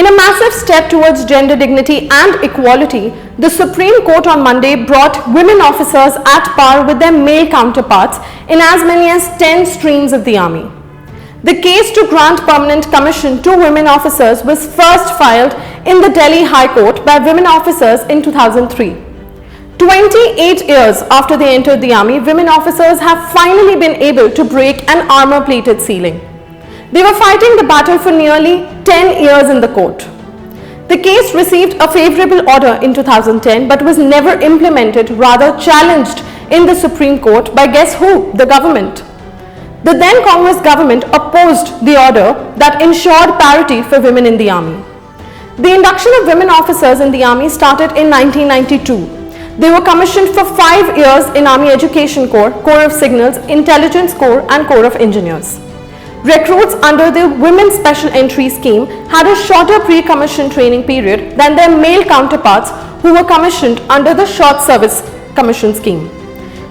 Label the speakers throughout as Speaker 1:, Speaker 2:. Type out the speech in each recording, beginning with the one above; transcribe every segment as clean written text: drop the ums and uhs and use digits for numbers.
Speaker 1: In a massive step towards gender dignity and equality, the Supreme Court on Monday brought women officers at par with their male counterparts in as many as 10 streams of the army. The case to grant permanent commission to women officers was first filed in the Delhi High Court by women officers in 2003. 28 years after they entered the army, women officers have finally been able to break an armor-plated ceiling. They were fighting the battle for nearly 10 years in the court. The case received a favorable order in 2010 but was never implemented, rather challenged in the Supreme Court by guess who? The government. The then Congress government opposed the order that ensured parity for women in the army. The induction of women officers in the army started in 1992. They were commissioned for 5 years in Army Education Corps, Corps of Signals, Intelligence Corps and Corps of Engineers. Recruits under the Women's Special Entry Scheme had a shorter pre-commission training period than their male counterparts who were commissioned under the Short Service Commission Scheme.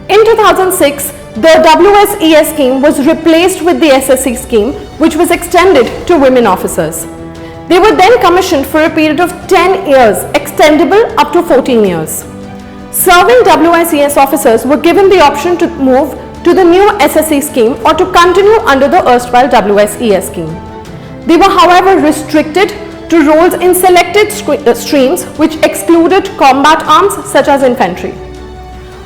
Speaker 1: In 2006, the WSES scheme was replaced with the SSC scheme, which was extended to women officers. They were then commissioned for a period of 10 years, extendable up to 14 years. Serving WSES officers were given the option to move to the new SSC scheme or to continue under the erstwhile WSES scheme. They were, however, restricted to roles in selected streams which excluded combat arms such as infantry.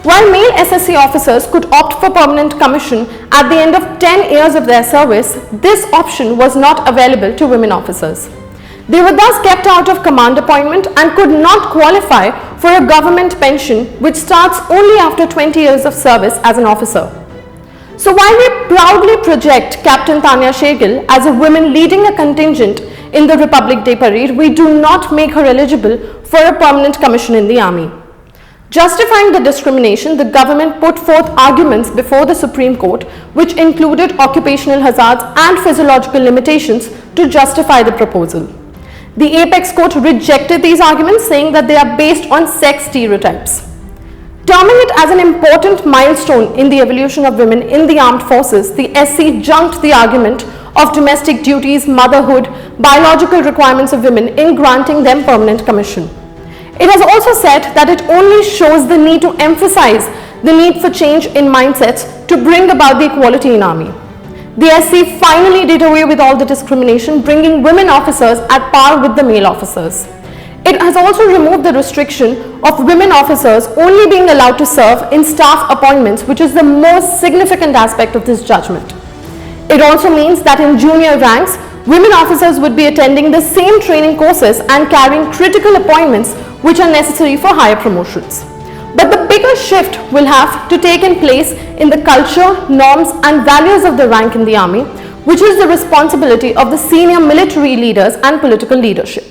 Speaker 1: While male SSC officers could opt for permanent commission at the end of 10 years of their service, this option was not available to women officers. They were thus kept out of command appointment and could not qualify for a government pension which starts only after 20 years of service as an officer. So while we proudly project Captain Tanya Shergill as a woman leading a contingent in the Republic Day Parade, we do not make her eligible for a permanent commission in the army. Justifying the discrimination, the government put forth arguments before the Supreme Court which included occupational hazards and physiological limitations to justify the proposal. The Apex Court rejected these arguments, saying that they are based on sex stereotypes. Terming it as an important milestone in the evolution of women in the armed forces, the SC junked the argument of domestic duties, motherhood, biological requirements of women in granting them permanent commission. It has also said that it only shows the need to emphasize the need for change in mindsets to bring about the equality in army. The SC finally did away with all the discrimination, bringing women officers at par with the male officers. It has also removed the restriction of women officers only being allowed to serve in staff appointments, which is the most significant aspect of this judgment. It also means that in junior ranks, women officers would be attending the same training courses and carrying critical appointments which are necessary for higher promotions. But the bigger shift will have to take in place in the culture, norms and values of the rank in the army, which is the responsibility of the senior military leaders and political leadership.